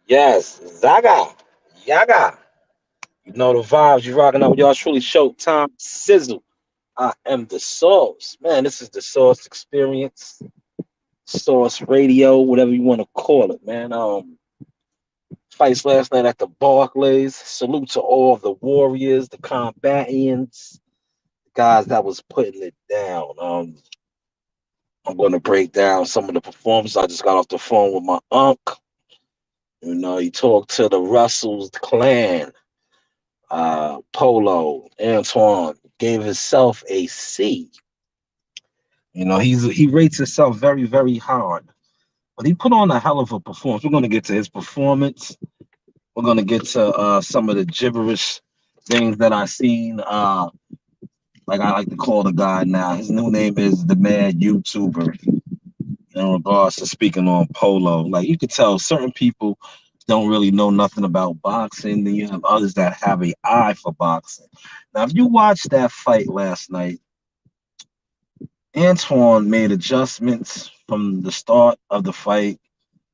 Yes, Zaga, Yaga. You know the vibes. You rocking out with y'all. Truly Showtime Sizzle. I am the Source. Man, this is the Source Experience, Source Radio, whatever you want to call it, man. Fights last night at the Barclays. Salute to all the warriors, the combatants, the guys that was putting it down. I'm going to break down some of the performances. I just got off the phone with my uncle. You know, he talked to the Russells clan. Polo, Antoine gave himself a C. You know, he rates himself very, very hard. But he put on a hell of a performance. We're gonna get to his performance. We're gonna get to some of the gibberish things that I seen. Like I like to call the guy now. His new name is the Mad YouTuber. In regards to speaking on Polo, like you could tell certain people don't really know nothing about boxing. Then you have others that have a eye for boxing. Now, if you watched that fight last night, Antoine made adjustments from the start of the fight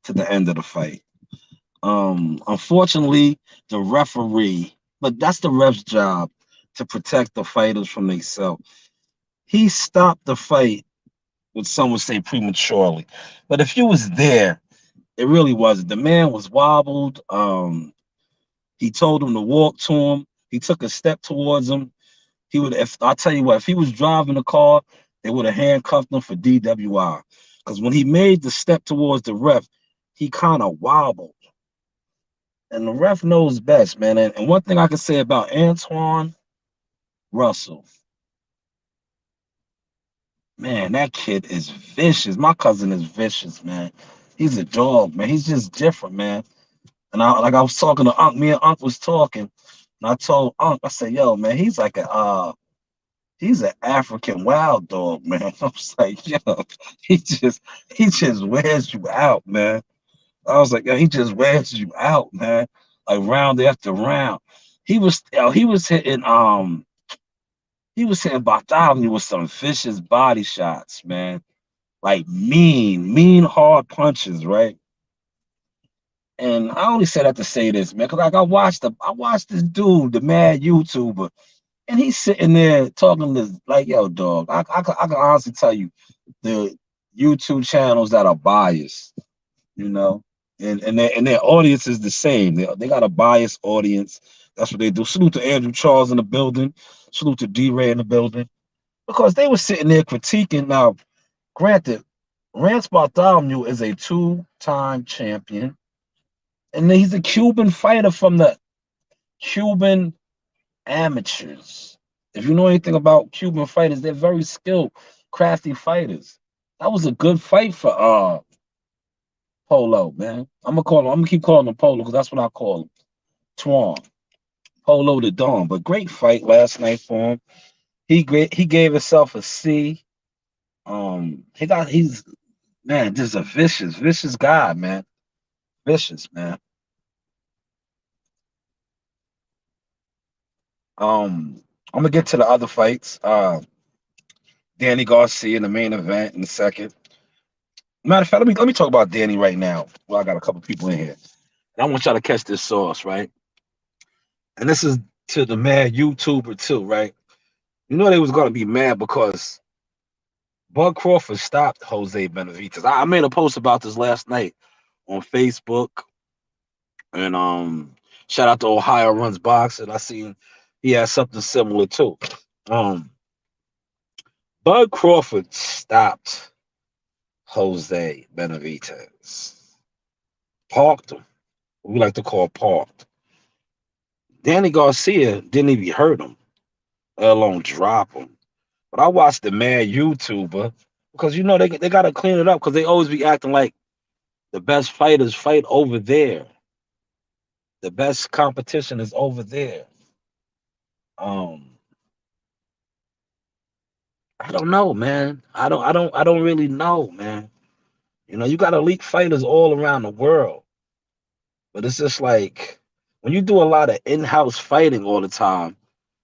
to the end of the fight. Unfortunately, the referee, but that's the ref's job to protect the fighters from themselves. He stopped the fight, what some would say prematurely. But if you was there, it really wasn't. The man was wobbled. He told him to walk to him. He took a step towards him. He would, if I tell you what, if he was driving the car, they would have handcuffed him for DWI. Because when he made the step towards the ref, he kind of wobbled. And the ref knows best, man. And one thing I can say about Antoine Russell, man, that kid is vicious. My cousin is vicious, man. He's a dog, man. He's just different, man. And I was talking to Unc. Me and Unc was talking, and I told Unc, I said, "Yo, man, he's like he's an African wild dog, man." I was like, "Yo, he just he just wears you out, man." I was like, "Yo, he just wears you out, man, like round after round." He was hitting Bartholomew with some vicious body shots, man, like mean hard punches, right? And I only say that to say this, man, because like I watched this dude, the mad YouTuber, and he's sitting there talking to like, yo, dog. I can honestly tell you, the YouTube channels that are biased, you know, and their audience is the same. They got a biased audience. That's what they do. Salute to Andrew Charles in the building. Salute to D Ray in the building because they were sitting there critiquing. Now, granted, Rance Bartholomew is a two-time champion. And he's a Cuban fighter from the Cuban amateurs. If you know anything about Cuban fighters, they're very skilled, crafty fighters. That was a good fight for Polo, man. I'm gonna keep calling him Polo because that's what I call him. Twan. Polo the Dawn. But great fight last night for him. He gave himself a C. He's man, just a vicious guy, man. Vicious, man. I'm gonna get to the other fights. Danny Garcia in the main event in the second. Matter of fact, let me talk about Danny right now. Well, I got a couple people in here. And I want y'all to catch this sauce, right? And this is to the mad YouTuber too, right? You know they was gonna be mad because Bud Crawford stopped Jose Benavidez. I made a post about this last night on Facebook, and shout out to Ohio Runs Boxing. I seen he had something similar too. Um, Bud Crawford stopped Jose Benavidez. Parked him. We like to call parked. Danny Garcia didn't even hurt him, let alone drop him. But I watched the mad YouTuber because you know they gotta clean it up because they always be acting like the best fighters fight over there. The best competition is over there. Um, I don't know, man. I don't really know, man. You know, you got elite fighters all around the world. But it's just like when you do a lot of in-house fighting all the time,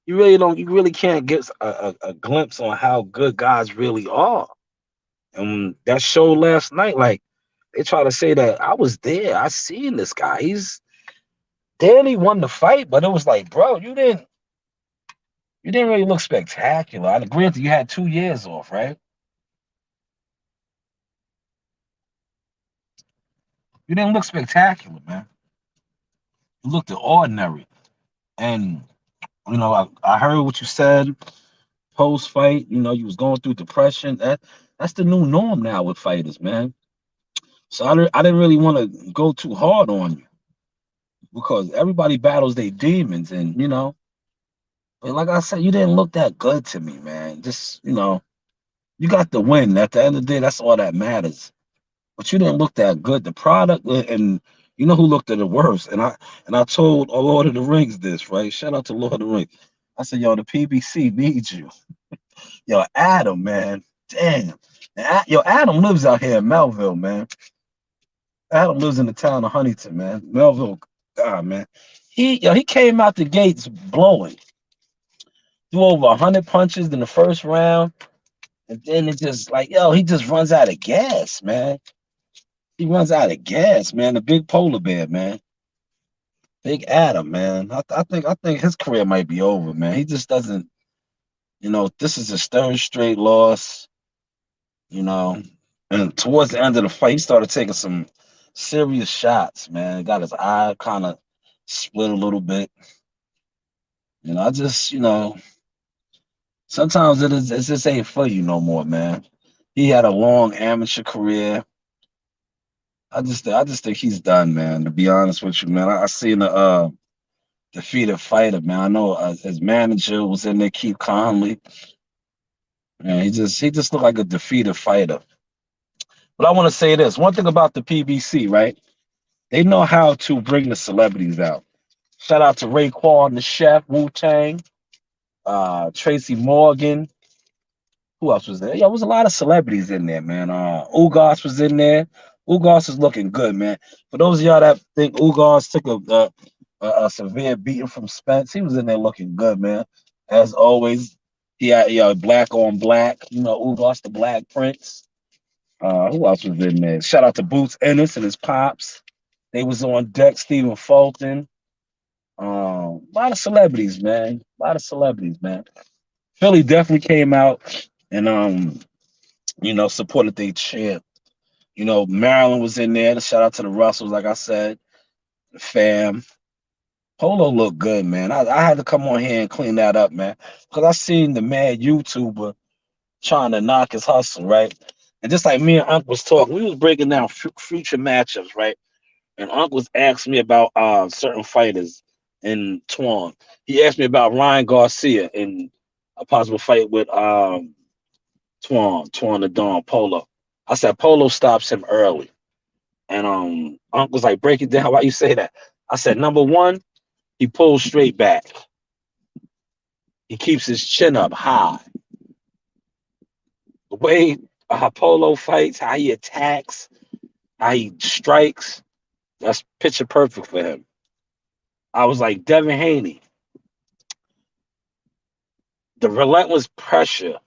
you really can't get a glimpse on how good guys really are. And that show last night, like They try to say that I was there. I seen this guy. Danny won the fight, but it was like, bro, you didn't really look spectacular. I agree with you. You had 2 years off, right? You didn't look spectacular, man. You looked ordinary. And I heard what you said post fight. You was going through depression. That's the new norm now with fighters, man. So I didn't really want to go too hard on you because everybody battles their demons, and but like I said, you didn't look that good to me, man. Just you got the win. At the end of the day, that's all that matters. But you didn't look that good. The product, and you know who looked at the worst. And I told Lord of the Rings this, right? Shout out to Lord of the Rings. I said, yo, the PBC needs you. Yo, Adam, man. Damn. Yo, Adam lives out here in Melville, man. Adam lives in the town of Huntington, man. Melville, God, man. He came out the gates blowing. Threw over 100 punches in the first round. And then it just like, yo, he just runs out of gas, man. He runs out of gas, man. The big polar bear, man. Big Adam, man. I think his career might be over, man. He just doesn't, this is his third straight loss, you know. And towards the end of the fight, he started taking some serious shots, man. Got his eye kind of split a little bit. I just, sometimes it just ain't for you no more, man. He had a long amateur career. I just think he's done, man. To be honest with you, man, I seen a defeated fighter, man. I know his manager was in there, Keith Conley. Man, he just looked like a defeated fighter. But I want to say this one thing about the PBC, right? They know how to bring the celebrities out. Shout out to Raekwon the Chef, Wu Tang, Tracy Morgan. Who else was there? Yeah, there was a lot of celebrities in there, man. Ugas was in there. Ugas is looking good, man. For those of y'all that think Ugas took a severe beating from Spence, he was in there looking good, man. As always, he had black on black. Ugas the Black Prince. Who else was in there? Shout out to Boots Ennis and his pops. They was on deck. Stephen Fulton. A lot of celebrities, man. A lot of celebrities, man. Philly definitely came out and supported their champ. Maryland was in there. Shout out to the Russells, like I said, the fam. Polo looked good, man. I had to come on here and clean that up, man, because I seen the mad YouTuber trying to knock his hustle, right? And just like me and Unc was talking, we was breaking down future matchups, right? And Unc was asking me about certain fighters in Twan. He asked me about Ryan Garcia in a possible fight with Twan the Don Polo. I said Polo stops him early. And Unc was like, break it down. Why you say that? I said, number one, he pulls straight back. He keeps his chin up high. The way Polo fights, how he attacks, how he strikes, that's picture perfect for him. I was like, Devin Haney, the relentless pressure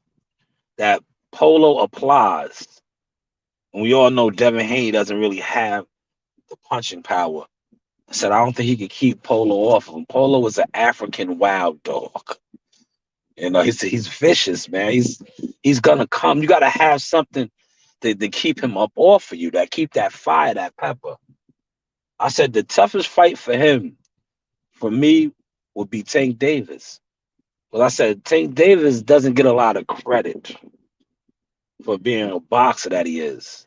that Polo applies, and we all know Devin Haney doesn't really have the punching power. I said, I don't think he could keep Polo off of him. Polo is an African wild dog. He's vicious, man. He's gonna come. You gotta have something to keep him up off of you, that keep that fire, that pepper. I said the toughest fight for him, for me, would be Tank Davis. Well, I said Tank Davis doesn't get a lot of credit for being a boxer that he is.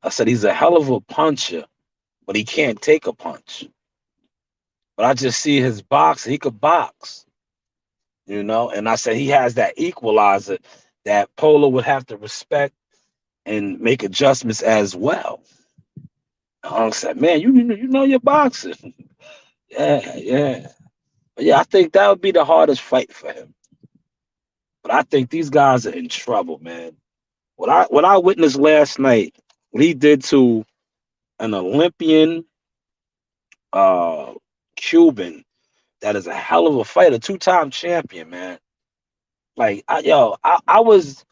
I said he's a hell of a puncher, but he can't take a punch. But I just see his boxing. He could box, And I said he has that equalizer that Polo would have to respect and make adjustments as well. I said, man, you know your boxing. Yeah, yeah. But yeah, I think that would be the hardest fight for him. But I think these guys are in trouble, man. What I witnessed last night, what he did to an Olympian uh Cuban that is a hell of a fighter, two-time champion, man. Like I was,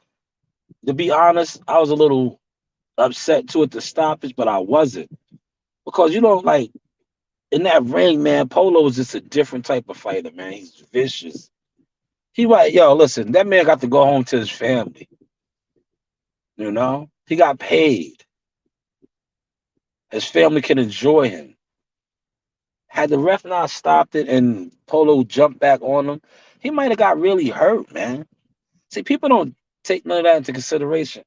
to be honest, I was a little upset too at the stoppage, but I wasn't because you know, like in that ring, man, Polo is just a different type of fighter, man. He's vicious. He right, yo, listen, that man got to go home to his family. You know, he got paid. His family can enjoy him. Had the ref not stopped it and Polo jumped back on him, he might have got really hurt, man. See, people don't take none of that into consideration.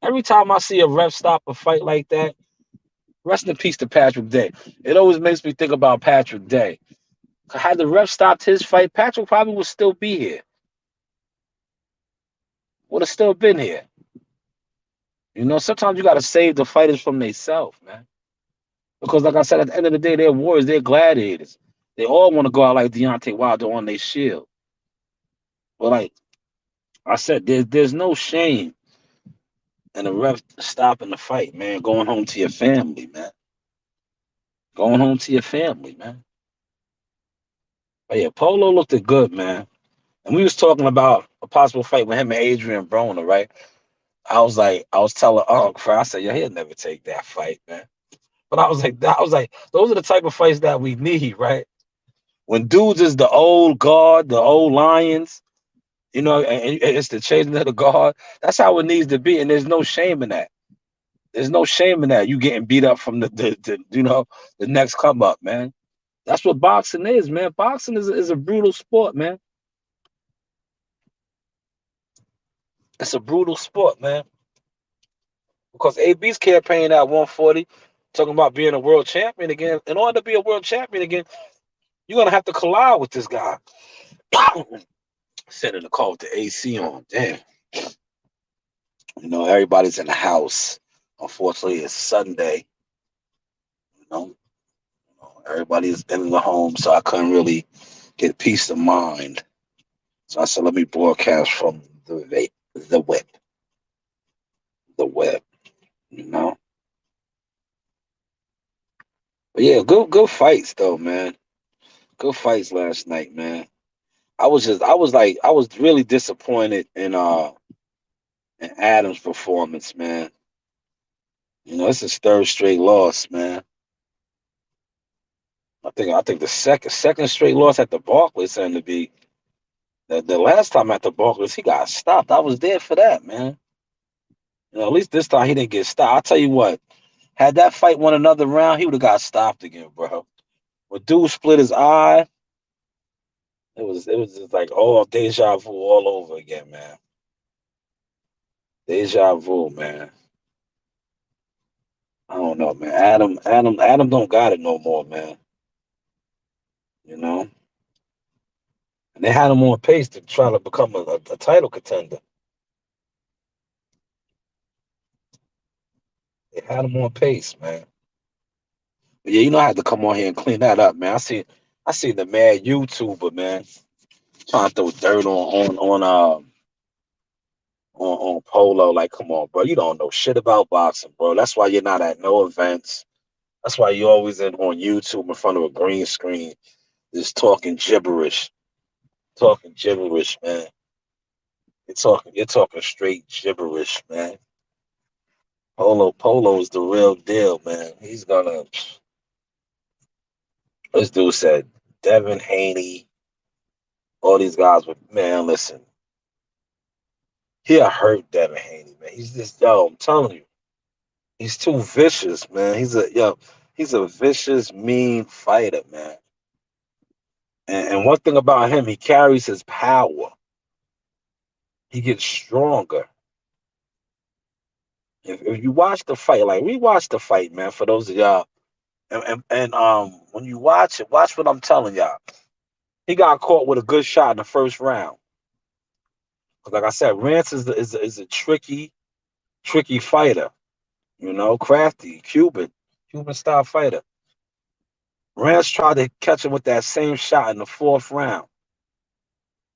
Every time I see a ref stop a fight like that, rest in peace to Patrick Day. It always makes me think about Patrick Day. Had the ref stopped his fight, Patrick probably would still be here. Would have still been here. You know, sometimes you got to save the fighters from themselves, man. Because, like I said, at the end of the day, they're warriors, they're gladiators. They all want to go out like Deontay Wilder on their shield. But, like I said, there's no shame in the ref stopping the fight, man. Going home to your family, man. Going home to your family, man. But yeah, Polo looked good, man. And we was talking about a possible fight with him and Adrian Broner, right? I was telling Unc, I said, yeah, he'll never take that fight, man. But those are the type of fights that we need, right? When dudes is the old guard, the old lions, you know, and it's the chasing of the guard. That's how it needs to be, and there's no shame in that. There's no shame in that. You getting beat up from the you know the next come up, man. That's what boxing is, man. Boxing is a brutal sport, man. It's a brutal sport, man. Because AB's campaign at 140, talking about being a world champion again. In order to be a world champion again, you're gonna have to collide with this guy. Sitting in the car with the AC on. Damn. You know, everybody's in the house. Unfortunately, it's Sunday. You know, everybody's in the home, so I couldn't really get peace of mind. So I said, let me broadcast from the web, the web. You know, but yeah, good fights though, man. Good fights last night, man. I was really disappointed in Adams' performance, man. You know, it's his third straight loss, man. I think the second straight loss at the Barclays seemed to be the last time at the Barclays he got stopped. I was there for that, man. You know, at least this time he didn't get stopped. I'll tell you what, had that fight won another round, he would have got stopped again, bro. When dude split his eye, it was just like oh deja vu all over again, man. Deja vu, man. I don't know, man. Adam don't got it no more, man. You know, and they had him on pace to try to become a title contender. They had him on pace, man. But yeah, you know, I had to come on here and clean that up, man. I seen the mad YouTuber, man, trying to throw dirt on Polo. Like, come on, bro, you don't know shit about boxing, bro. That's why you're not at no events. That's why you're always in on YouTube in front of a green screen, just talking gibberish, man. You're talking straight gibberish, man. Polo's the real deal, man. He's gonna. This dude said Devin Haney, all these guys. But man, listen, he'll hurt Devin Haney, man. He's just yo. I'm telling you, he's too vicious, man. He's a vicious, mean fighter, man. And one thing about him, he carries his power. He gets stronger. If you watch the fight, like rewatch the fight, man. For those of y'all, and when you watch it, watch what I'm telling y'all. He got caught with a good shot in the first round. Like I said, Rance is a tricky fighter. You know, crafty, Cuban style fighter. Rance tried to catch him with that same shot in the fourth round.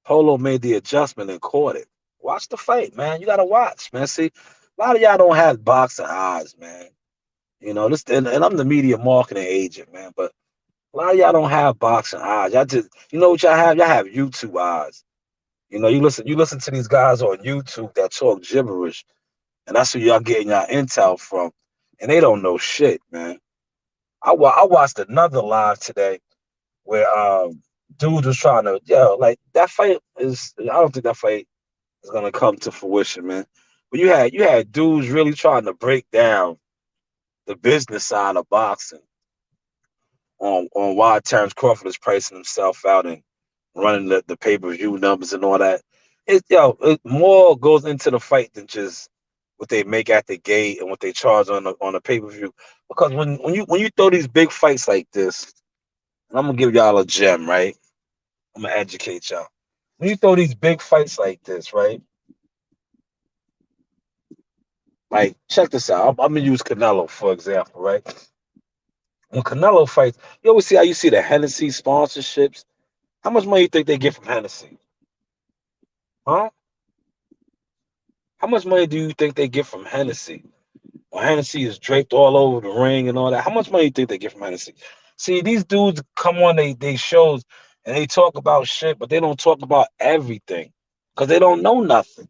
Polo made the adjustment and caught it. Watch the fight, man. You gotta watch, man. See, a lot of y'all don't have boxing eyes, man. You know, this and I'm the media marketing agent, man. But a lot of y'all don't have boxing eyes. Y'all just, you know what y'all have? Y'all have YouTube eyes. You know, you listen to these guys on YouTube that talk gibberish. and that's who y'all getting y'all intel from, and they don't know shit, man. I watched another live today where dude was trying to like that fight is I don't think that fight is gonna come to fruition, man. But you had dudes really trying to break down the business side of boxing on why Terrence Crawford is pricing himself out and running the pay-per-view numbers and all that. It more goes into the fight than just what they make at the gate and what they charge on the pay-per-view. Because when you throw these big fights like this, and I'm gonna give y'all a gem, right? I'm gonna educate y'all. When you throw these big fights like this, right? Like, check this out. I'm gonna use Canelo for example, right? When Canelo fights, you always see how you see the Hennessy sponsorships. How much money you think they get from Hennessy? Huh? How much money do you think they get from Hennessy? When Hennessy is draped all over the ring and all that, how much money do you think they get from Hennessy? See, these dudes come on they shows and they talk about shit, but they don't talk about everything because they don't know nothing.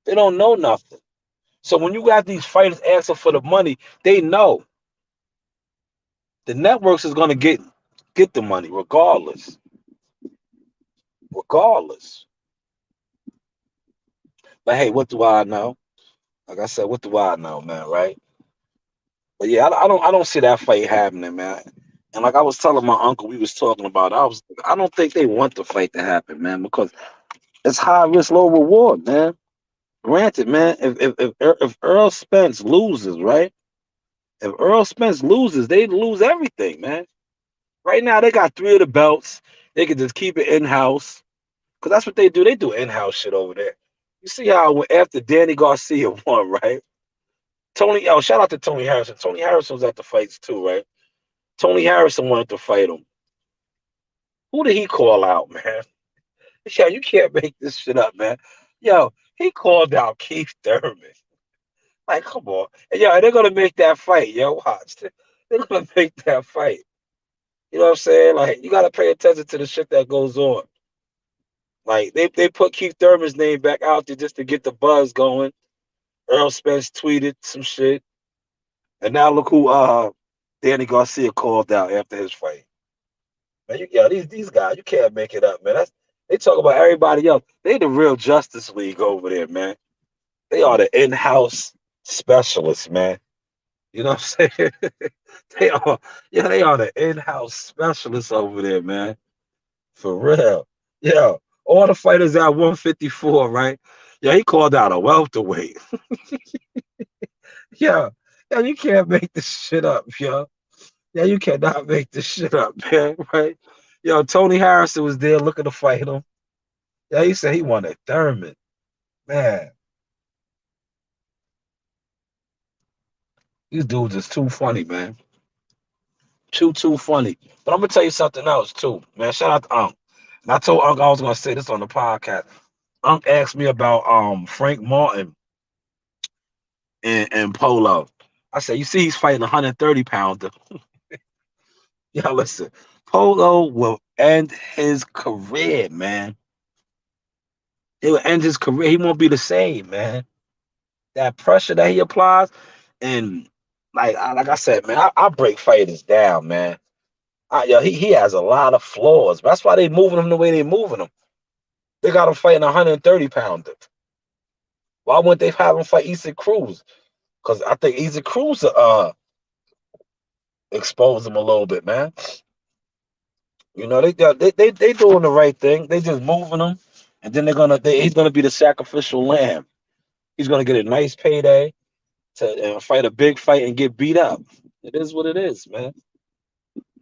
They don't know nothing. So when you got these fighters asking for the money, they know the networks is gonna get the money regardless. Regardless. But hey, what do I know? Like I said, what do I know, man? Right? But yeah, I don't see that fight happening, man. And like I was telling my uncle, we was talking about, I don't think they want the fight to happen, man, because it's high risk, low reward, man. Granted, man, if Earl Spence loses, right? If Earl Spence loses, they lose everything, man. Right now, they got three of the belts. They can just keep it in house because that's what they do. They do in house shit over there. You see how after Danny Garcia won, right? Shout out to Tony Harrison. Tony Harrison was at the fights too, right? Tony Harrison wanted to fight him. Who did he call out, man? Yo, you can't make this shit up, man. Yo, he called out Keith Thurman. Like, come on. And yo, they're gonna make that fight, yo. Watch. They're gonna make that fight. You know what I'm saying? Like, you gotta pay attention to the shit that goes on. Like, they put Keith Thurman's name back out there just to get the buzz going. Earl Spence tweeted some shit. And now look who Danny Garcia called out after his fight. Man, these guys, you can't make it up, man. They talk about everybody else. They the real Justice League over there, man. They are the in-house specialists, man. You know what I'm saying? they are, they are the in-house specialists over there, man. For real. Yeah. All the fighters at 154, right? Yeah, he called out a welterweight. Yeah. Yeah, you can't make this shit up, yo. Yeah, you cannot make this shit up, man, right? Yo, Tony Harrison was there looking to fight him. Yeah, he said he wanted Thurman. Man, these dudes is too funny, man. Too funny. But I'm gonna tell you something else too, man. Shout out to Unc. And I told Unc I was gonna say this on the podcast. Unc asked me about Frank Martin and Polo. I said, you see, he's fighting 130 pounder. Yeah, listen, Polo will end his career, man. He will end his career. He won't be the same, man. That pressure that he applies, and like I said, man, I break fighters down, man. He has a lot of flaws. That's why they moving him the way they moving him. They got him fighting 130 pounder. Why wouldn't they have him fight Issa Cruz? Because I think Issa Cruz expose him a little bit, man. You know, they doing the right thing. They just moving him, and then he's gonna be the sacrificial lamb. He's gonna get a nice payday to fight a big fight and get beat up. It is what it is, man.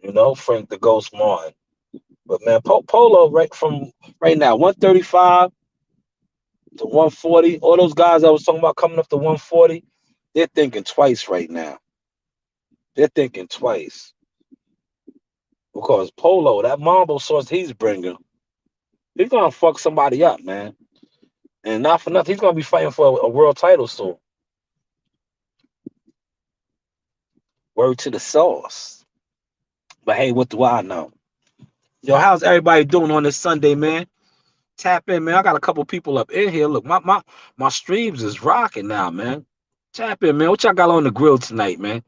You know, Frank the Ghost Martin. But man, Polo right now 135 to 140. All those guys I was talking about coming up to 140, they're thinking twice right now. They're thinking twice because Polo, that Mambo sauce he's bringing, he's gonna fuck somebody up, man. And not for nothing, he's gonna be fighting for a world title soon. Word to the sauce. But hey, what do I know? Yo, how's everybody doing on this Sunday, man? Tap in, man. I got a couple people up in here. Look, my streams is rocking now, man. Tap in, man. What y'all got on the grill tonight, man?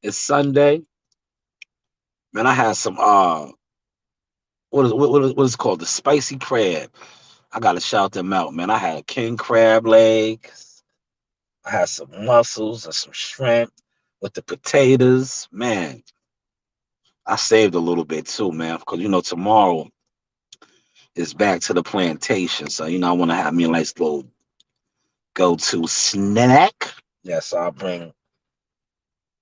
It's Sunday. Man, I had some what is it called? The spicy crab. I gotta shout them out, man. I had king crab legs. I had some mussels and some shrimp with the potatoes. Man, I saved a little bit too, man, because tomorrow is back to the plantation. So I want to have me a nice little go-to snack. Yes, I'll bring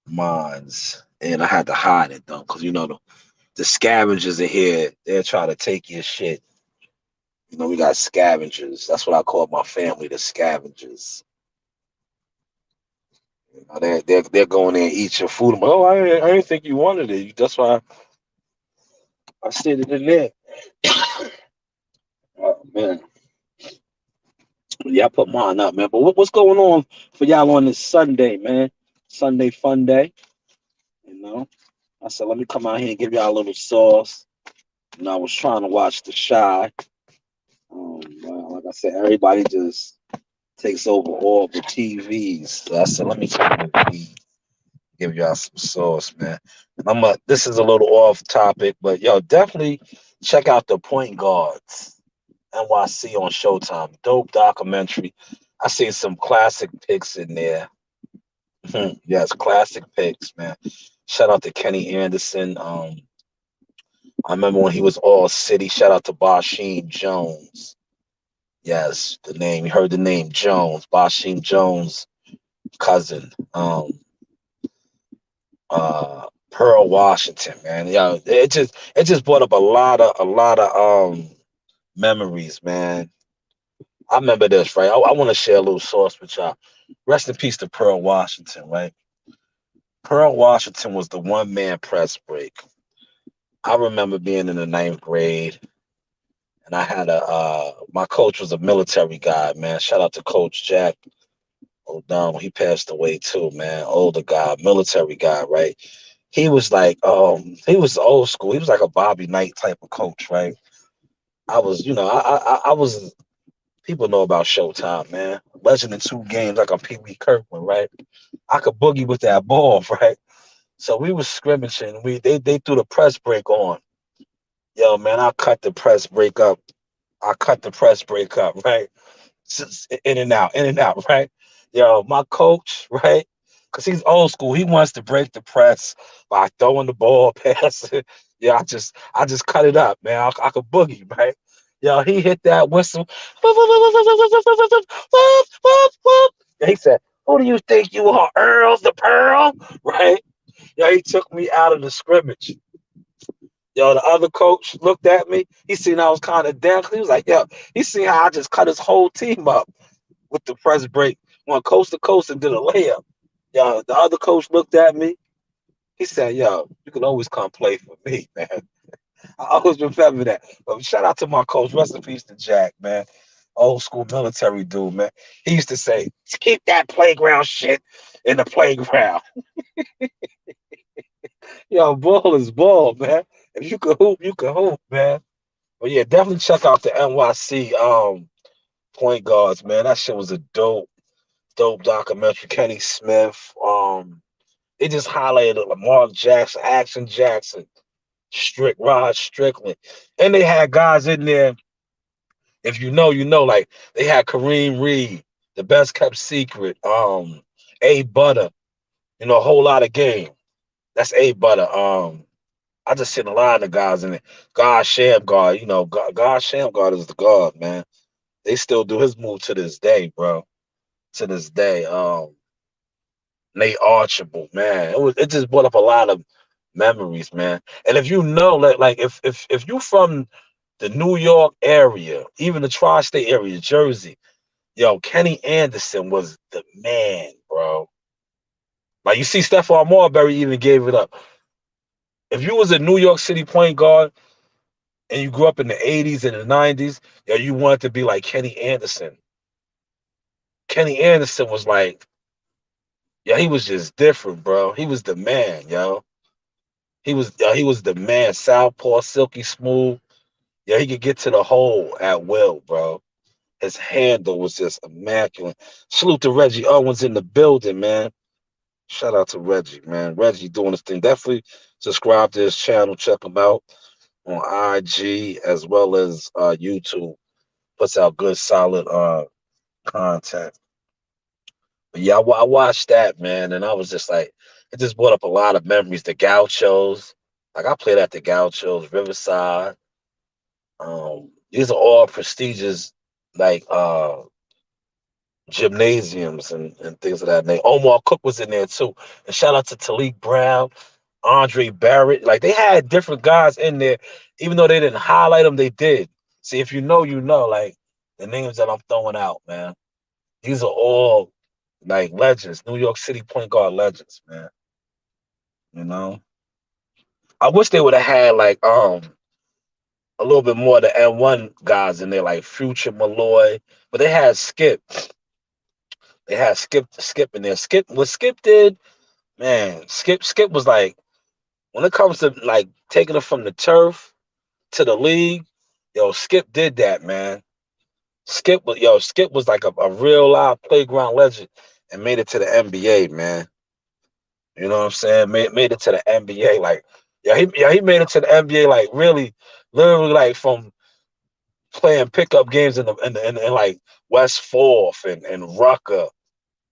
mines, and I had to hide it though, because the scavengers are here. They'll try to take your shit. We got scavengers. That's what I call my family, the scavengers. They're going there and eat your food. I'm like, oh, I didn't think you wanted it. That's why I said it in there. Oh man, yeah, I put mine up, man. But what's going on for y'all on this Sunday, man? Sunday fun day. You know, I said let me come out here and give y'all a little sauce. I was trying to watch The Shy. Well, like I said, everybody just takes over all the TVs. So I said let me come and give y'all some sauce, man. This is a little off topic, but yo, definitely check out the Point Guards NYC on Showtime. Dope documentary. I seen some classic picks in there. Yes, classic picks, man. Shout out to Kenny Anderson. I remember when he was all city. Shout out to Bashim Jones. Yes, the name. You heard the name Jones. Bashim Jones' cousin. Pearl Washington, man. Yeah, it just brought up a lot of memories, man. I remember this, right? I want to share a little sauce with y'all. Rest in peace to Pearl Washington, right? Pearl Washington was the one man press break. I remember being in the ninth grade, and I had my coach was a military guy, man. Shout out to Coach Jack O'Donnell. He passed away too, man. Older guy, military guy, right? He was like, he was old school. He was like a Bobby Knight type of coach, right? I was, I was. People know about Showtime, man. Legend in two games, like on Pee Wee Kirkland, right? I could boogie with that ball, right? So we was scrimmaging. They threw the press break on. Yo, man, I cut the press break up. I cut the press break up, right? In and out, right? Yo, my coach, right? Because he's old school. He wants to break the press by throwing the ball, passing. Yeah, I just cut it up, man. I could boogie, right? Yo, he hit that whistle. He said, "Who do you think you are, Earl the Pearl?" Right? Yo, he took me out of the scrimmage. Yo, the other coach looked at me. He seen I was kind of down. He was like, "Yo," he seen how I just cut his whole team up with the press break, went coast to coast and did a layup. Yo, the other coach looked at me. He said, "Yo, you can always come play for me, man." I always remember that. But shout out to my coach. Rest in peace to Jack, man. Old school military dude, man. He used to say, "Keep that playground shit in the playground." Yo, ball is ball, man. If you can hoop, you can hoop, man. But yeah, definitely check out the NYC point guards, man. That shit was a dope documentary. Kenny Smith. It just highlighted Lamar Jackson, Action Jackson, Rod Strickland. And they had guys in there. If you know, you know, like they had Kareem Reed, the best kept secret, A Butter, a whole lot of game. That's A Butter. I just seen a lot of the guys in it. God Shamgar, God Shamgar is the God, man. They still do his move to this day, bro. To this day. Nate Archibald, man. It just brought up a lot of memories, man. And if you know, like if you from the New York area, even the tri-state area, Jersey, yo, Kenny Anderson was the man, bro. Like you see, Stephon Marbury even gave it up. If you was a New York City point guard and you grew up in the 80s and the 90s, yo, you wanted to be like Kenny Anderson. Kenny Anderson was like, yeah, he was just different, bro. He was the man, yo. He was the man. Southpaw, silky smooth. Yeah, he could get to the hole at will, bro. His handle was just immaculate. Salute to Reggie Owens in the building, man. Shout out to Reggie, man. Reggie doing his thing. Definitely subscribe to his channel. Check him out on IG as well as YouTube. Puts out good, solid content. But yeah, I watched that, man, and I was just like, it just brought up a lot of memories. The Gauchos, like I played at the Gauchos, Riverside. These are all prestigious, like gymnasiums and things of that name. Omar Cook was in there too. And shout out to Talik Brown, Andre Barrett. Like they had different guys in there, even though they didn't highlight them, they did. See, if you know, you know, like the names that I'm throwing out, man. These are all like legends, New York City point guard legends, man. You know, I wish they would have had like a little bit more of the N1 guys in there, like Future Malloy, but they had Skip. They had Skip in there. Skip did, man. Skip was like when it comes to like taking it from the turf to the league, yo, Skip did that, man. Skip was like a real live playground legend and made it to the NBA, man. You know what I'm saying? Made it to the NBA. Like, he made it to the NBA like really, literally like from playing pickup games in like West Fourth and Rucker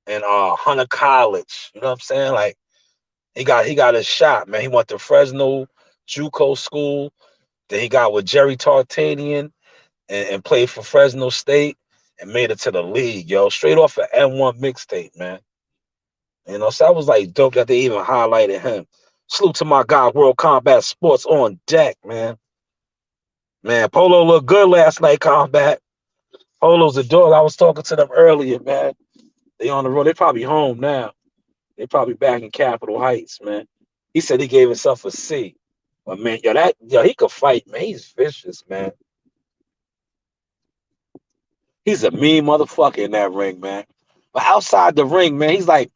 and Hunter College. You know what I'm saying? Like he got his shot, man. He went to Fresno JUCO school. Then he got with Jerry Tartanian and played for Fresno State and made it to the league, yo. Straight off an N1 mixtape, man. You know, so that was like dope that they even highlighted him. Salute to my guy, World Combat Sports on deck, man. Man, Polo looked good last night, Combat. Polo's a dog. I was talking to them earlier, man. They on the road. They probably home now. They probably back in Capitol Heights, man. He said he gave himself a C. But man, he could fight, man. He's vicious, man. He's a mean motherfucker in that ring, man. But outside the ring, man, he's like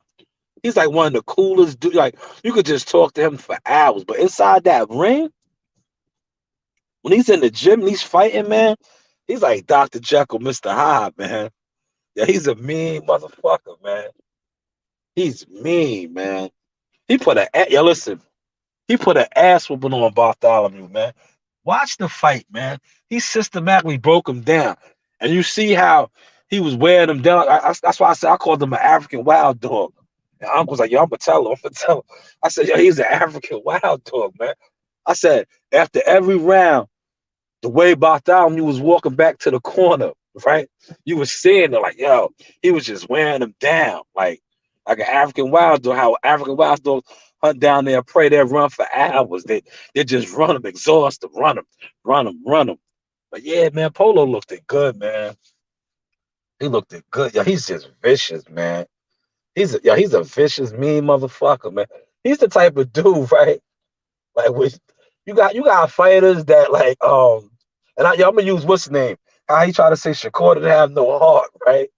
one of the coolest dudes. Like you could just talk to him for hours. But inside that ring, when he's in the gym and he's fighting, man, he's like Dr. Jekyll, Mr. Hyde, man. Yeah, he's a mean motherfucker, man. He's mean, man. Listen, he put an ass whooping on Bartholomew, man. Watch the fight, man. He systematically broke him down. And you see how he was wearing him down. That's why I said I called him an African wild dog. And Uncle's like, yo, I'm gonna tell him. I'm gonna tell him. I said, yo, he's an African wild dog, man. I said, after every round, the way Bartholomew was walking back to the corner, right? You was seeing it like, yo, he was just wearing him down, like an African wild dog. How African wild dogs hunt down there, prey, they run for hours. They just run them, exhaust them, run them. But yeah, man, Polo looked it good, man. He looked it good. Yeah, he's just vicious, man. He's a vicious, mean motherfucker, man. He's the type of dude, right? Like with you got fighters that like I'm gonna use what's his name? How he tried to say Shakur didn't have no heart, right?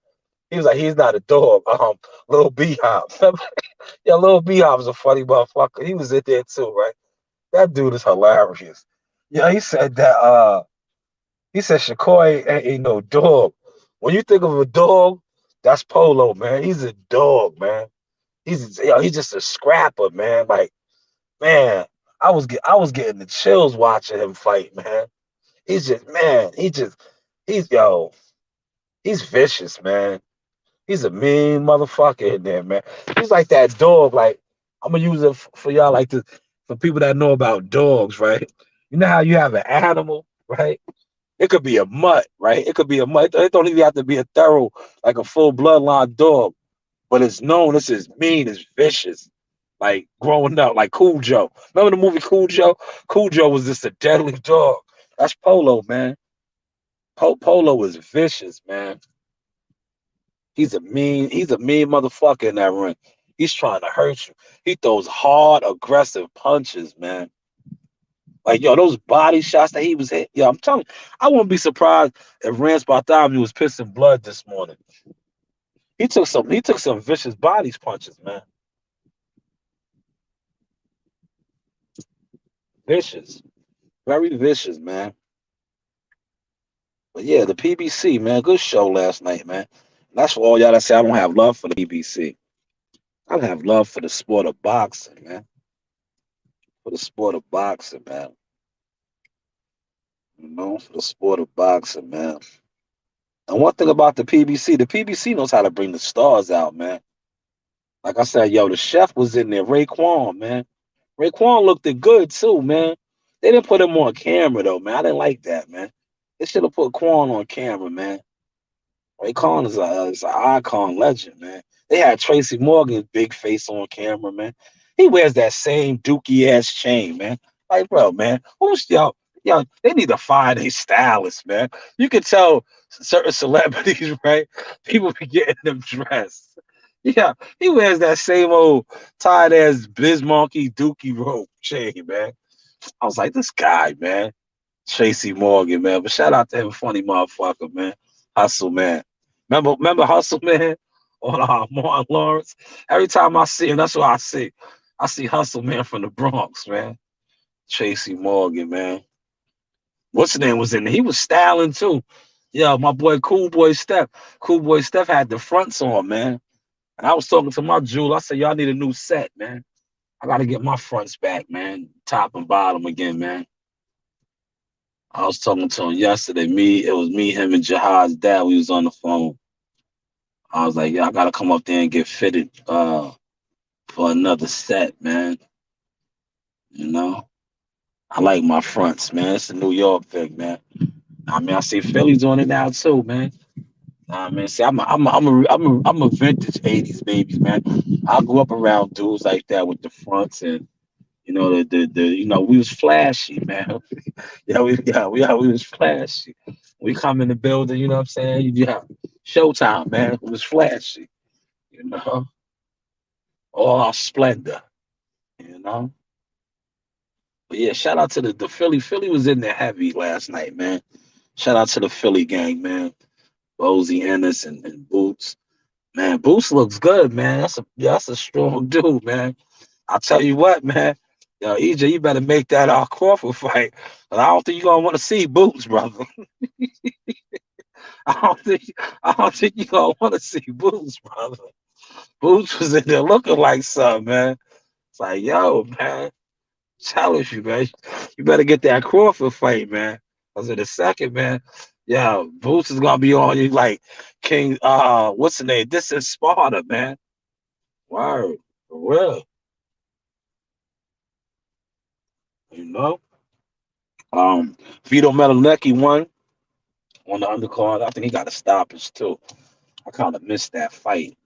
He was like, he's not a dog. Little Beehive. Yeah, Little Beehive was a funny motherfucker. He was in there too, right? That dude is hilarious. Yeah, he said Shakur ain't no dog. When you think of a dog, that's Polo, man. He's a dog, man. He's just a scrapper, man. Like, man, I was getting the chills watching him fight, man. He's just man, he's yo, he's vicious, man. He's a mean motherfucker in there, man. He's like that dog. Like I'm gonna use it for y'all, like this for people that know about dogs, right? You know how you have an animal, right? It could be a mutt, right? It could be a mutt. It don't even have to be a thorough, like a full bloodline dog, but it's known as mean, as vicious. Like growing up, like Cool Joe. Remember the movie Cool Joe? Cool Joe was just a deadly dog. That's Polo, man. Polo is vicious, man. He's a mean motherfucker in that ring. He's trying to hurt you. He throws hard, aggressive punches, man. Like, yo, those body shots that he was hit. Yo, I'm telling you, I wouldn't be surprised if Rance Bartholomew was pissing blood this morning. He took some vicious bodies punches, man. Vicious. Very vicious, man. But yeah, the PBC, man, good show last night, man. That's for all y'all that say I don't have love for the PBC. I have love for the sport of boxing, man. For the sport of boxing, man. For the sport of boxing, man. And one thing about the PBC knows how to bring the stars out, man. Like I said, yo, the chef was in there, Raekwon, man. Raekwon looked good too, man. They didn't put him on camera though, man. I didn't like that, man. They should have put Quan on camera, man. Raekwon is an icon legend, man. They had Tracy Morgan's big face on camera, man. He wears that same dookie ass chain, man. Like, bro, man, who's y'all? They need to find a stylist, man. You can tell certain celebrities, right? People be getting them dressed. Yeah, he wears that same old tied ass Bismarcky dookie rope chain, man. I was like, this guy, man. Tracy Morgan, man. But shout out to him, funny motherfucker, man. Hustle, man. Remember Hustle, man? On Martin Lawrence. Every time I see him, that's what I see. I see Hustle, man, from the Bronx, man. Tracy Morgan, man. What's his name was in there? He was styling too. Yeah, my boy Cool Boy Steph. Cool Boy Steph had the fronts on, man. And I was talking to my jewel. I said, y'all need a new set, man. I gotta get my fronts back, man. Top and bottom again, man. I was talking to him yesterday. It was me, him, and Jihad's dad. We was on the phone. I was like, yeah, I gotta come up there and get fitted for another set, man. You know, I like my fronts, man. It's a New York thing, man. I mean, I see Philly doing it now too, man. I mean, see, I'm a vintage '80s baby, man. I grew up around dudes like that with the fronts and we was flashy, man. We was flashy. We come in the building, you know what I'm saying? Yeah, showtime, man. It was flashy, you know, all our splendor, you know. But yeah, shout out to the Philly. Philly was in there heavy last night, man. Shout out to the Philly gang, man. Bozy Ennis and Boots. Man, Boots looks good, man. That's a strong dude, man. I'll tell you what, man. Yo, EJ, you better make that our Crawford fight. But I don't think you're gonna want to see Boots, brother. I don't think I don't think you're gonna want to see Boots, brother. Boots was in there looking like something, man. It's like, yo, man, challenge you, man. You better get that Crawford fight, man. Cause in the second, man, yeah, Boots is gonna be on you like King. What's the name? This is Sparta, man. Word, for real. You know. Vito Melanecki won on the undercard. I think he got a stoppage too. I kind of missed that fight,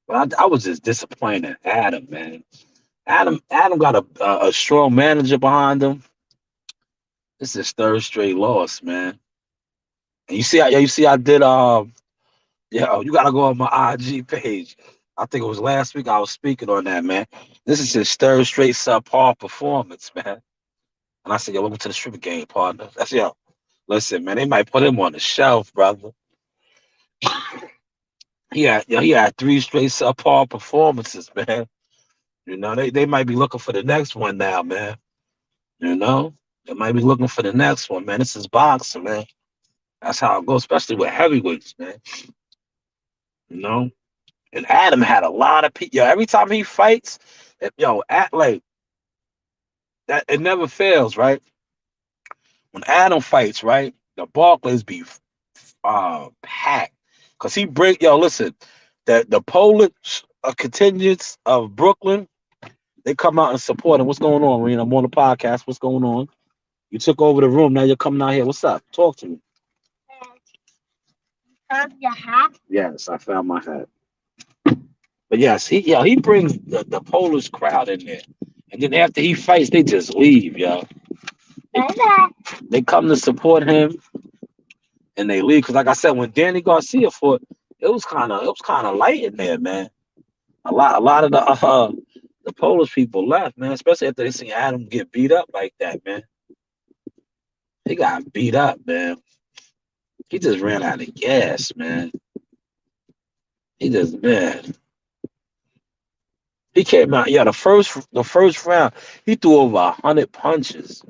but I was just disappointed in Adam, man. Adam got a strong manager behind him. This is his third straight loss, man. And you see I did yeah, you gotta go on my IG page. I think it was last week I was speaking on that, man. This is his third straight subpar performance, man. And I said, yo, welcome to the stripper game, partner. That's yo. Listen, man, they might put him on the shelf, brother. He had three straight subpar performances, man. You know, they might be looking for the next one now, man. You know, they might be looking for the next one, man. This is boxing, man. That's how it goes, especially with heavyweights, man. You know, and Adam had a lot of people. Yo, every time he fights, act like that. It never fails, right? When Adam fights, right, the Barclays be packed because he break. Yo, listen, the Polish contingents of Brooklyn, they come out and support him. What's going on, Rena? I'm on the podcast. What's going on? You took over the room. Now you're coming out here. What's up? Talk to me. Found your hat? Yes, I found my hat. But yes, he brings the Polish crowd in there. And then after he fights, they just leave, yo. They, they come to support him and they leave. Cause like I said, when Danny Garcia fought, it was kind of light in there, man. A lot of the Polish people left, man, especially after they seen Adam get beat up like that, man. He got beat up, man. He just ran out of gas, man. He just man. He came out, yeah. The first round, he threw over 100 punches.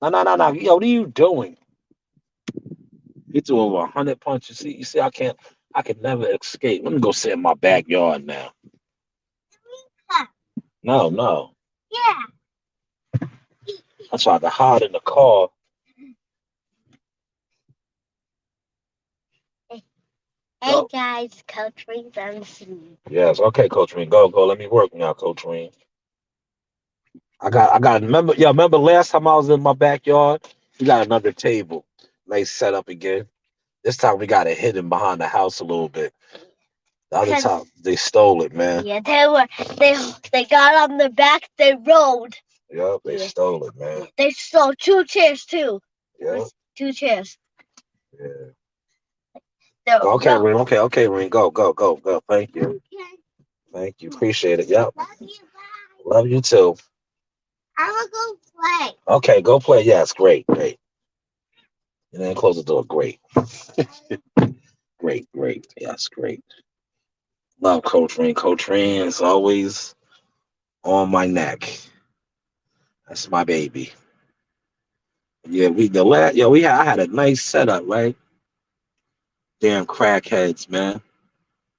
No, no, no, no. Yo, what are you doing? He threw over 100 punches. See, I can never escape. Let me go sit in my backyard now. No, no. Yeah. I tried to hide in the car. Hey Go. guys, Coach Reed's on scene. Yes, okay, Coach Reen. Go. Let me work now, Coach Reen. Remember last time I was in my backyard? We got another table. Nice setup again. This time we got it hidden behind the house a little bit. The other time Cause they stole it, man. yeah, they they got on the back. They rolled. Yep, they Yeah. stole it, man. They stole 2 chairs too. Yep. 2 chairs. Yeah. They're, Okay, no. Reen. Okay, Reen. Go. Thank you. Thank you. Appreciate it. Yep. Love you, bye. Love you too. I'm gonna go play. Okay, go play. Yes, great. And then close the door. Great. Great. Yes, great. Love Coach Reen. Coach Reen is always on my neck. That's my baby. Yeah, I had a nice setup, right? Damn crackheads, man. You know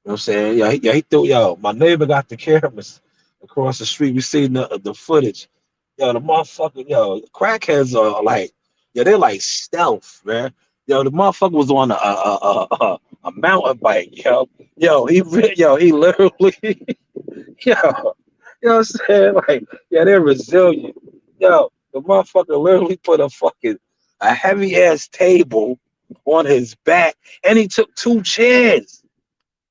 what I'm saying? He threw my neighbor got the cameras across the street. We seen the footage. The motherfucker, crackheads are like, they're like stealth, man. The motherfucker was on a mountain bike, he literally, yo, you know what I'm saying? Like, they're resilient. The motherfucker literally put a heavy ass table on his back, and he took 2 chairs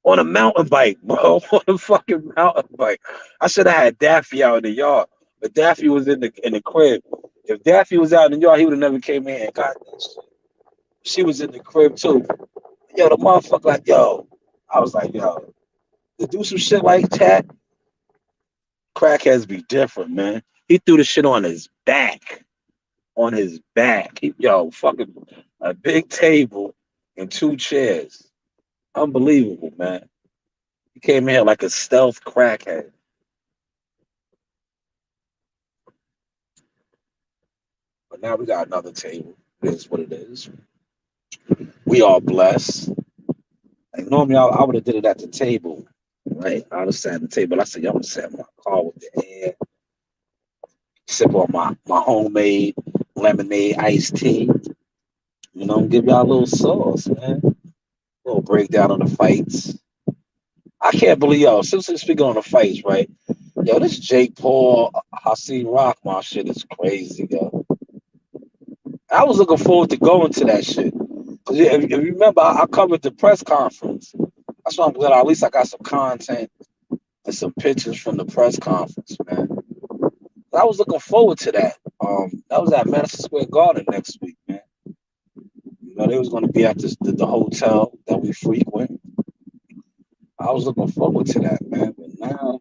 on a mountain bike, bro. On a fucking mountain bike. I should have had Daffy out in the yard, but Daffy was in the crib. If Daffy was out in the yard, he would have never came in and got this shit. She was in the crib too. The motherfucker, like, I was like, to do some shit like that, crackheads be different, man. He threw the shit on his back. On his back. Fucking a big table and 2 chairs. Unbelievable, man. He came in here like a stealth crackhead. But now we got another table. It is what it is. We are blessed. Like normally I would have did it at the table, right? I would have sat at the table. I said, I'm gonna sit in my car with the air, sip on my homemade lemonade iced tea. Give y'all a little sauce, man. A little breakdown on the fights. I can't believe since we speaking on the fights, right? This Jake Paul, Hassan Rockman shit is crazy, yo. I was looking forward to going to that shit. Cause if you remember, I covered the press conference. That's why I'm glad at least I got some content and some pictures from the press conference, man. I was looking forward to that. That was at Madison Square Garden next week, man. They was going to be at the hotel that we frequent. I was looking forward to that, man. But now,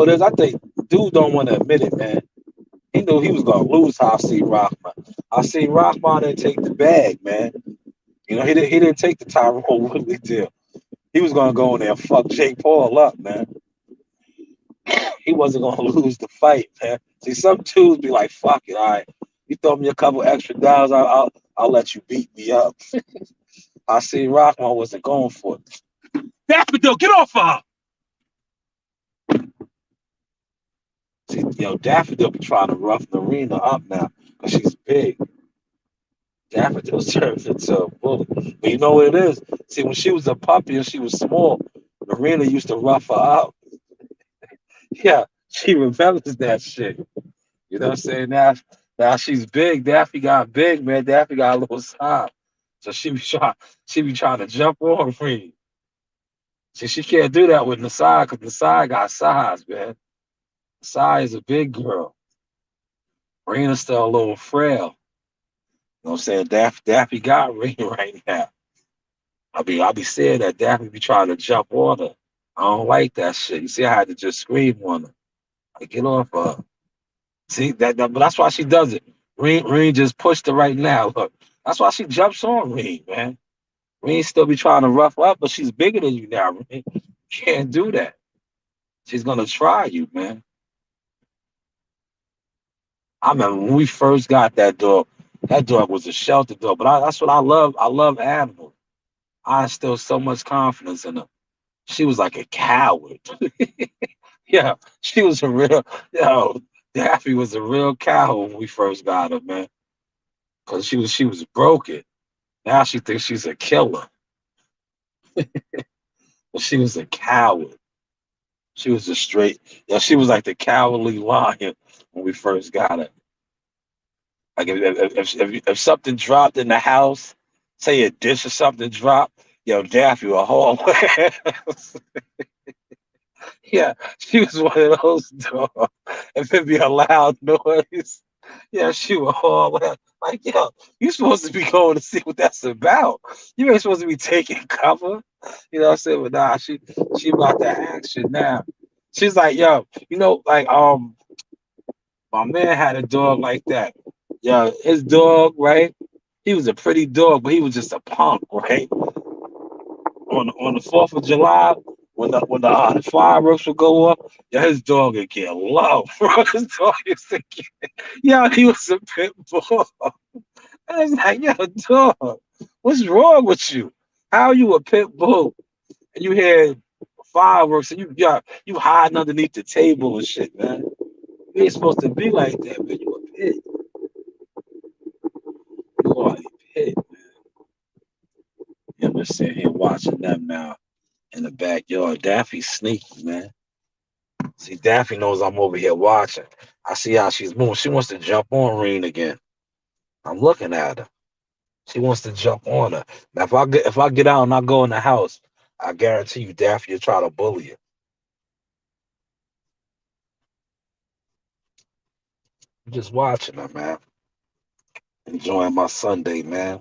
it is. I think dude don't want to admit it, man. He knew he was going to lose Hassan Rockman. Hassan Rockman didn't take the bag, man. He didn't take the Tyrone Woodley deal. He was gonna go in there and fuck Jake Paul up, man. He wasn't gonna lose the fight, man. See, some dudes be like, "Fuck it, all right. You throw me a couple extra dollars, I'll let you beat me up." I see Rockman wasn't going for it. Daffodil, get off her! See, Daffodil be trying to rough Narina up now because she's big. Daffodil turns into a bully. But you know what it is? See, when she was a puppy and she was small, Narina used to rough her up. Yeah, she remembers that shit. You know what I'm saying? Now she's big. Daffy got big, man. Daffy got a little size. So she be trying to jump on Reed. See, she can't do that with Nasai because Nasai got size, man. Nasai is a big girl. Rena's still a little frail. You know what I'm saying? Daffy got Rena right now. I be saying that Daffy be trying to jump on her. I don't like that shit. You see, I had to just scream on her. Like, get off her. See but that's why she does it. Reen just pushed her right now. Look, that's why she jumps on Reen, man. Reen still be trying to rough her up, but she's bigger than you now, Reen. You can't do that. She's gonna try you, man. I remember when we first got that dog. That dog was a shelter dog. But that's what I love. I love animals. I instill so much confidence in her. She was like a coward. Yeah, she was a real, Daffy was a real coward when we first got her, man. Cause she was broken. Now she thinks she's a killer. But she was a coward. She was a straight, she was like the cowardly lion when we first got her. Like if something dropped in the house, say a dish or something dropped, Daffy will haul ass. Yeah, she was one of those dogs. If it be a loud noise, she would haul ass. Like, you supposed to be going to see what that's about. You ain't supposed to be taking cover. You know what I'm saying? But nah, she about that action now. She's like, like my man had a dog like that. Yeah, his dog, right? He was a pretty dog, but he was just a punk, right? On the 4th of July, when the fireworks would go up, his dog would get low, bro. His dog used to get, he was a pit bull. I was like, dog, what's wrong with you? How are you a pit bull and you had fireworks and you hiding underneath the table and shit, man? You ain't supposed to be like that, man. You a pit. You are a pit. I'm just sitting here watching them now in the backyard. Daffy's sneaky, man. See, Daffy knows I'm over here watching. I see how she's moving. She wants to jump on Reen again. I'm looking at her. She wants to jump on her. Now, if I get out and I go in the house, I guarantee you, Daffy will try to bully her. I'm just watching her, man. Enjoying my Sunday, man.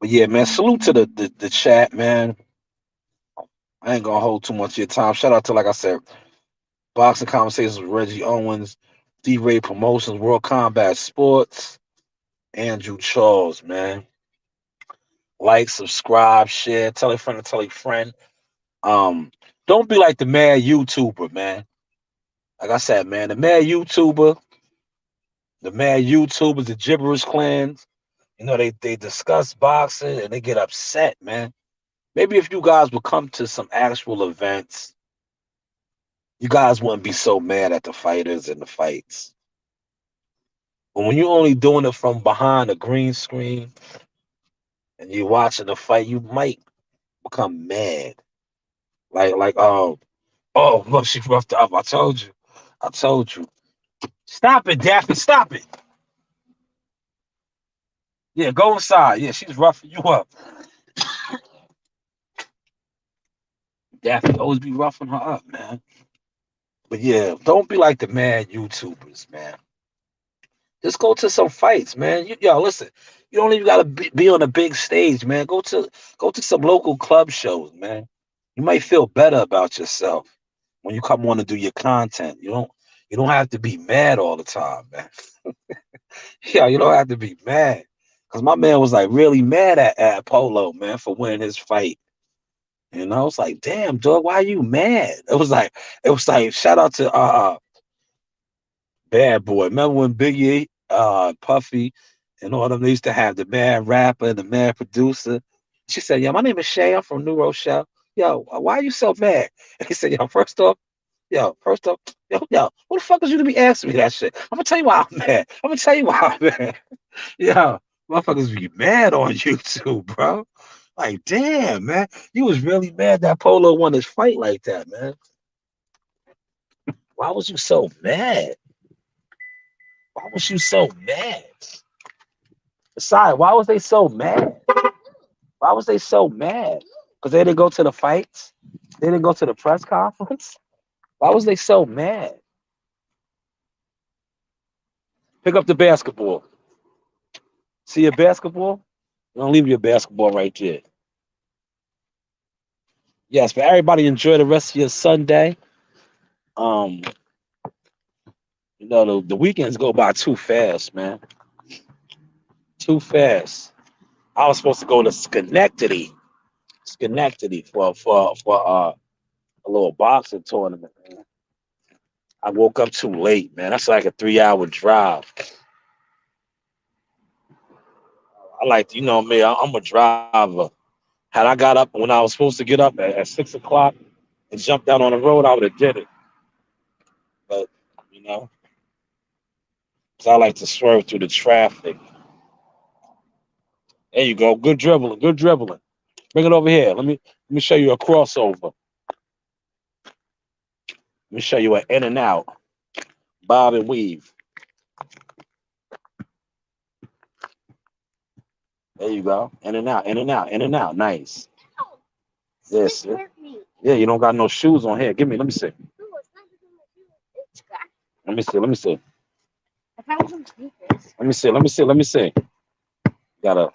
But yeah, man. Salute to the chat, man. I ain't gonna hold too much of your time. Shout out to, like I said, Boxing Conversations with Reggie Owens, D-Ray Promotions, World Combat Sports, Andrew Charles, man. Like, subscribe, share, tell a friend to tell a friend. Um, don't be like the mad YouTuber, man. Like I said, man, the mad YouTubers, the Gibberish clans, they discuss boxing and they get upset, man. Maybe if you guys would come to some actual events, you guys wouldn't be so mad at the fighters and the fights. But when you're only doing it from behind a green screen and you're watching the fight, you might become mad. Oh, look, she roughed up. I told you. I told you. Stop it, Daffy. Stop it. Yeah, go inside. Yeah, she's roughing you up. Daffy always be roughing her up, man. But yeah, don't be like the mad YouTubers, man. Just go to some fights, man. Listen. You don't even gotta be on a big stage, man. Go to some local club shows, man. You might feel better about yourself when you come on to do your content. You don't have to be mad all the time, man. Yeah, you don't have to be mad. Cause my man was like really mad at Polo, man, for winning his fight. And I was like, damn, dog, why are you mad? It was like shout out to Bad Boy. Remember when Biggie, Puffy, and all of them they used to have the mad rapper and the mad producer? She said, "Yo, my name is Shay. I'm from New Rochelle. Yo, why are you so mad?" And he said, first off, who the fuck is you to be asking me that shit? I'm gonna tell you why I'm mad. I'm gonna tell you why I'm mad. Yo, motherfuckers be mad on YouTube, bro. Like, damn, man. You was really mad that Polo won his fight like that, man. Why was you so mad? Why was you so mad? Besides, why was they so mad? Why was they so mad? Because they didn't go to the fights? They didn't go to the press conference? Why was they so mad? Pick up the basketball. See your basketball? Don't leave your basketball right there. Yes, but everybody enjoy the rest of your Sunday. Um, the weekends go by too fast, man. Too fast. I was supposed to go to Schenectady for a little boxing tournament, man. I woke up too late, man. That's like a 3-hour drive. I like to, you know me, I'm a driver. Had I got up when I was supposed to get up at 6 o'clock and jumped out on the road, I would have did it. But you know, 'cause I like to swerve through the traffic. There you go. Good dribbling. Good dribbling. Bring it over here. Let me show you a crossover. Let me show you an in and out. Bob and weave. There you go. In and out, in and out, in and out. Nice. Yes. It hurt me. Yeah, you don't got no shoes on here. Give me, let me see. No, it's not because my shoes. It's scratched. Let me see, let me see. I found some sneakers. Let me see, let me see, let me see. Gotta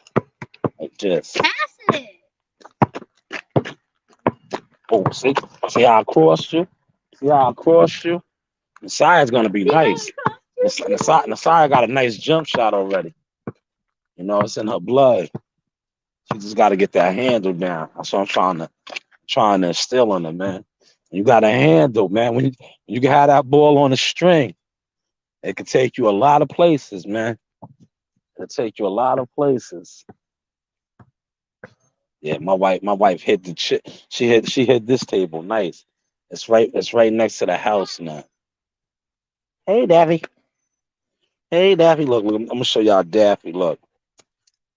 like this. Pass it. Oh, see how I crossed you? See how I crossed you? The side's gonna be nice. The side got a nice jump shot already. You know, it's in her blood. She just gotta get that handle down. That's what I'm trying to instill in her, man. You got a handle, man. When you can have that ball on a string, it can take you a lot of places, man. It'll take you a lot of places. Yeah, my wife hit the chip. She hit this table. Nice. It's right next to the house now. Hey Daffy. Hey Daffy. Look, I'm gonna show y'all Daffy. Look.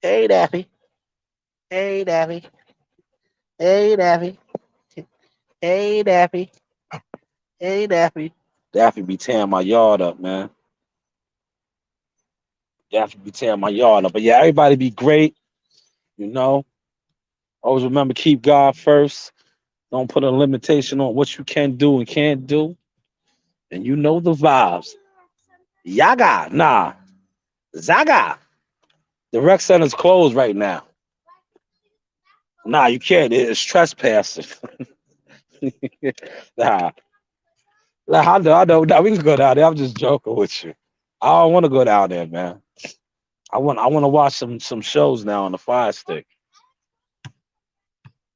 Hey Daffy. Hey Daffy. Hey Daffy. Hey Daffy. Hey Daffy. Daffy be tearing my yard up, man. Daffy be tearing my yard up. But yeah, everybody be great, you know. Always remember keep God first. Don't put a limitation on what you can do and can't do. And you know the vibes. Yaga, nah. Zaga. The rec center's closed right now. Nah, you can't. It's trespassing. Nah. Nah, I know. Nah, we can go down there. I'm just joking with you. I don't want to go down there, man. I want to watch some shows now on the Fire Stick.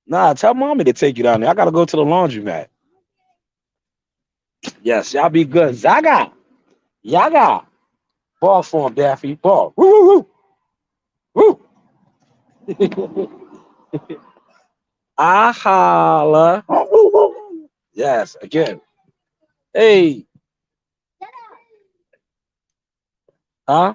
Nah, tell mommy to take you down there. I gotta go to the laundromat. Yes, y'all be good. Zaga. Yaga. Ball for him, Daffy. Ball. Woo, woo, woo. I holla. Yes, again. Hey. Huh?